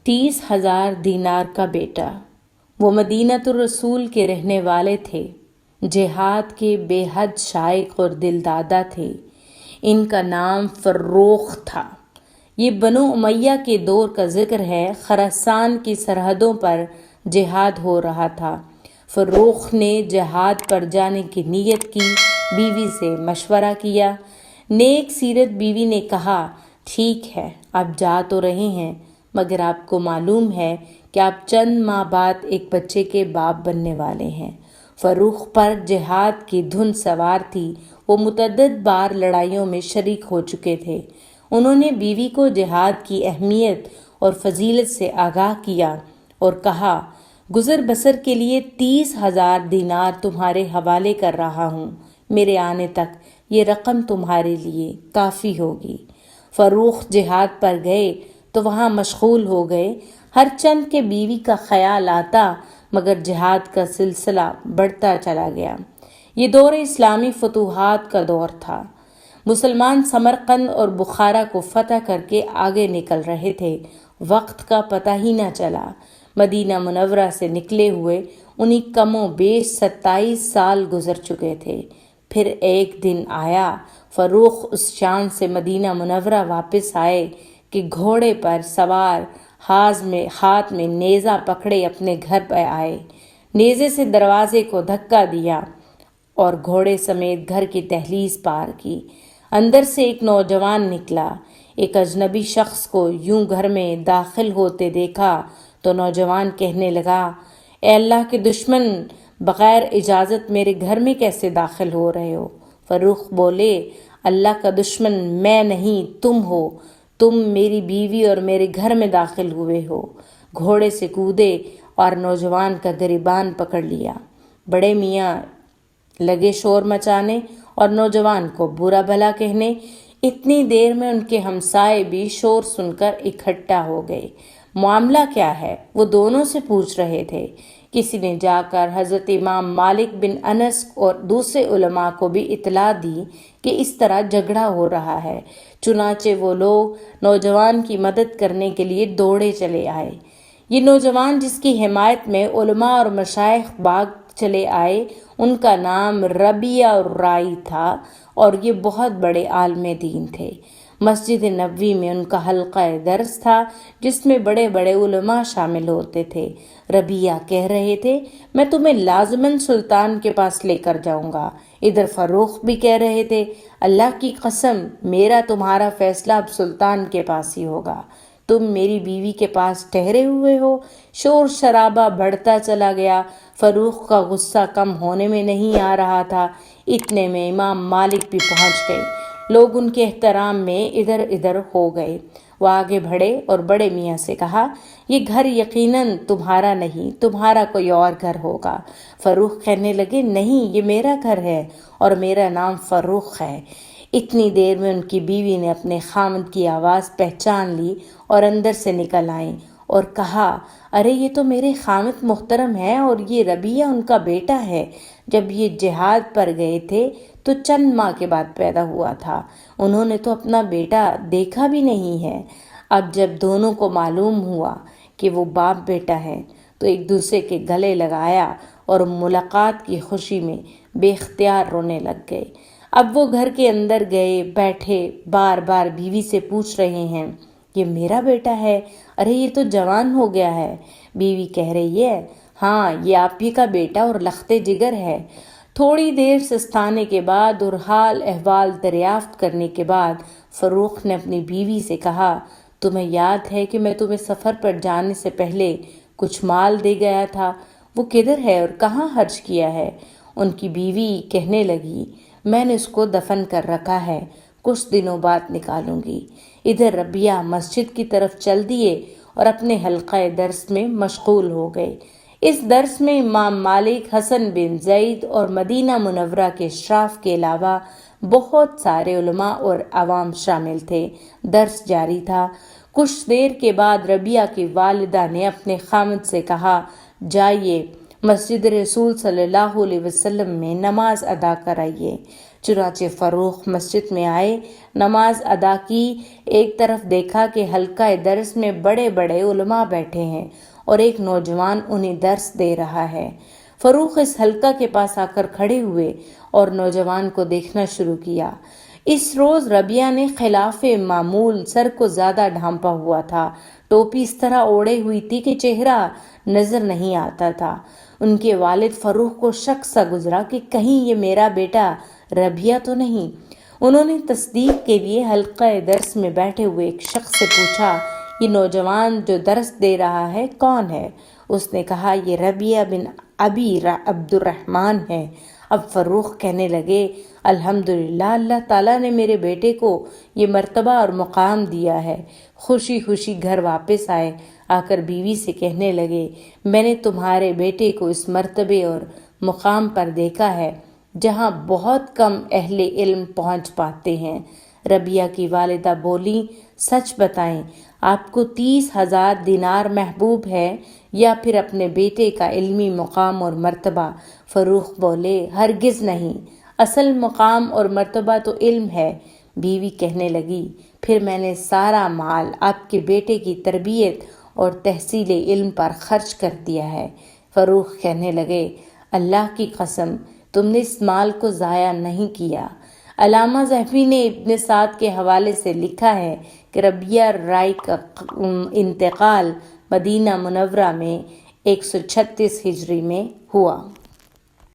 30,000 دینار کا بیٹا۔ وہ مدینۃ الرسول کے رہنے والے تھے، جہاد کے بے حد شائق اور دلدادہ تھے۔ ان کا نام فروخ تھا۔ یہ بنو امیہ کے دور کا ذکر ہے۔ خراسان کی سرحدوں پر جہاد ہو رہا تھا۔ فروخ نے جہاد پر جانے کی نیت کی، بیوی سے مشورہ کیا۔ نیک سیرت بیوی نے کہا، ٹھیک ہے، آپ جا تو رہے ہیں، مگر آپ کو معلوم ہے کہ آپ چند ماہ بعد ایک بچے کے باپ بننے والے ہیں۔ فروخ پر جہاد کی دھن سوار تھی۔ وہ متعدد بار لڑائیوں میں شریک ہو چکے تھے۔ انہوں نے بیوی کو جہاد کی اہمیت اور فضیلت سے آگاہ کیا اور کہا، گزر بسر کے لیے 30,000 دینار تمہارے حوالے کر رہا ہوں، میرے آنے تک یہ رقم تمہارے لیے کافی ہوگی۔ فروخ جہاد پر گئے تو وہاں مشغول ہو گئے۔ ہر چند کے بیوی کا خیال آتا، مگر جہاد کا سلسلہ بڑھتا چلا گیا۔ یہ دور اسلامی فتوحات کا دور تھا۔ مسلمان سمرقند اور بخارا کو فتح کر کے آگے نکل رہے تھے۔ وقت کا پتہ ہی نہ چلا۔ مدینہ منورہ سے نکلے ہوئے انہیں کم و بیش 27 سال گزر چکے تھے۔ پھر ایک دن آیا، فروخ اس شان سے مدینہ منورہ واپس آئے کہ گھوڑے پر سوار، ہاتھ میں نیزہ پکڑے اپنے گھر پہ آئے۔ نیزے سے دروازے کو دھکا دیا اور گھوڑے سمیت گھر کی دہلیز پار کی۔ اندر سے ایک نوجوان نکلا۔ ایک اجنبی شخص کو یوں گھر میں داخل ہوتے دیکھا تو نوجوان کہنے لگا، اے اللہ کے دشمن، بغیر اجازت میرے گھر میں کیسے داخل ہو رہے ہو؟ فروخ بولے، اللہ کا دشمن میں نہیں، تم ہو۔ تم میری بیوی اور میرے گھر میں داخل ہوئے ہو۔ گھوڑے سے کودے اور نوجوان کا گریبان پکڑ لیا۔ بڑے میاں لگے شور مچانے اور نوجوان کو برا بھلا کہنے۔ اتنی دیر میں ان کے ہمسائے بھی شور سن کر اکٹھا ہو گئے۔ معاملہ کیا ہے وہ دونوں سے پوچھ رہے تھے۔ کسی نے جا کر حضرت امام مالک بن انس اور دوسرے علماء کو بھی اطلاع دی کہ اس طرح جھگڑا ہو رہا ہے۔ چنانچہ وہ لوگ نوجوان کی مدد کرنے کے لیے دوڑے چلے آئے۔ یہ نوجوان جس کی حمایت میں علماء اور مشائخ باغ چلے آئے، ان کا نام ربیعہ الرائی تھا اور یہ بہت بڑے عالم دین تھے۔ مسجد نبوی میں ان کا حلقہ درس تھا جس میں بڑے بڑے علماء شامل ہوتے تھے۔ ربیعہ کہہ رہے تھے، میں تمہیں لازماً سلطان کے پاس لے کر جاؤں گا۔ ادھر فروخ بھی کہہ رہے تھے، اللہ کی قسم، میرا تمہارا فیصلہ اب سلطان کے پاس ہی ہوگا۔ تم میری بیوی کے پاس ٹھہرے ہوئے ہو۔ شور شرابہ بڑھتا چلا گیا۔ فروخ کا غصہ کم ہونے میں نہیں آ رہا تھا۔ اتنے میں امام مالک بھی پہنچ گئے۔ لوگ ان کے احترام میں ادھر ادھر ہو گئے۔ وہ آگے بڑھے اور بڑے میاں سے کہا، یہ گھر یقیناً تمہارا نہیں، تمہارا کوئی اور گھر ہوگا۔ فروخ کہنے لگے، نہیں، یہ میرا گھر ہے اور میرا نام فروخ ہے۔ اتنی دیر میں ان کی بیوی نے اپنے خامد کی آواز پہچان لی اور اندر سے نکل آئیں اور کہا، ارے یہ تو میرے خامد محترم ہے اور یہ ربیعہ ان کا بیٹا ہے۔ جب یہ جہاد پر گئے تھے تو چند ماہ کے بعد پیدا ہوا تھا۔ انہوں نے تو اپنا بیٹا دیکھا بھی نہیں ہے۔ اب جب دونوں کو معلوم ہوا کہ وہ باپ بیٹا ہے تو ایک دوسرے کے گلے لگایا اور ملاقات کی خوشی میں بے اختیار رونے لگ گئے۔ اب وہ گھر کے اندر گئے، بیٹھے، بار بار بیوی سے پوچھ رہے ہیں، یہ میرا بیٹا ہے؟ ارے یہ تو جوان ہو گیا ہے۔ بیوی کہہ رہی ہے، ہاں، یہ آپ ہی کا بیٹا اور لخت جگر ہے۔ تھوڑی دیر سستانے کے بعد اور حال احوال دریافت کرنے کے بعد فروخ نے اپنی بیوی سے کہا، تمہیں یاد ہے کہ میں تمہیں سفر پر جانے سے پہلے کچھ مال دے گیا تھا، وہ کدھر ہے اور کہاں خرچ کیا ہے؟ ان کی بیوی کہنے لگی، میں نے اس کو دفن کر رکھا ہے، کچھ دنوں بعد نکالوں گی۔ ادھر ربیعہ مسجد کی طرف چل دیے اور اپنے حلقہ درس میں مشغول ہو گئے۔ اس درس میں امام مالک، حسن بن زید اور مدینہ منورہ کے اشراف کے علاوہ بہت سارے علماء اور عوام شامل تھے۔ درس جاری تھا۔ کچھ دیر کے بعد ربیعہ کی والدہ نے اپنے خامد سے کہا، جائیے مسجد رسول صلی اللہ علیہ وسلم میں نماز ادا کرائیے۔ چنانچہ فروخ مسجد میں آئے، نماز ادا کی، ایک طرف دیکھا کہ حلقہ درس میں بڑے بڑے علماء بیٹھے ہیں اور ایک نوجوان انہیں درس دے رہا ہے۔ فروخ اس حلقہ کے پاس آ کر کھڑے ہوئے اور نوجوان کو دیکھنا شروع کیا۔ اس روز ربیہ نے خلاف معمول سر کو زیادہ ڈھانپا ہوا تھا، ٹوپی اس طرح اوڑے ہوئی تھی کہ چہرہ نظر نہیں آتا تھا۔ ان کے والد فروخ کو شک سا گزرا کہ کہیں یہ میرا بیٹا ربیہ تو نہیں۔ انہوں نے تصدیق کے لیے حلقہ درس میں بیٹھے ہوئے ایک شخص سے پوچھا، یہ نوجوان جو درس دے رہا ہے کون ہے؟ اس نے کہا، یہ ربیہ بن ابی عبد الرحمن ہے۔ اب فروخ کہنے لگے، الحمدللہ، اللہ تعالیٰ نے میرے بیٹے کو یہ مرتبہ اور مقام دیا ہے۔ خوشی خوشی گھر واپس آئے، آ کر بیوی سے کہنے لگے، میں نے تمہارے بیٹے کو اس مرتبے اور مقام پر دیکھا ہے جہاں بہت کم اہل علم پہنچ پاتے ہیں۔ ربیہ کی والدہ بولی، سچ بتائیں، آپ کو 30,000 دینار محبوب ہے یا پھر اپنے بیٹے کا علمی مقام اور مرتبہ؟ فروخ بولے، ہرگز نہیں، اصل مقام اور مرتبہ تو علم ہے۔ بیوی کہنے لگی، پھر میں نے سارا مال آپ کے بیٹے کی تربیت اور تحصیل علم پر خرچ کر دیا ہے۔ فروخ کہنے لگے، اللہ کی قسم، تم نے اس مال کو ضائع نہیں کیا۔ علامہ ذہبی نے ابن سعد کے حوالے سے لکھا ہے کہ ربیہ رائے کا انتقال مدینہ منورہ میں 136 ہجری میں ہوا۔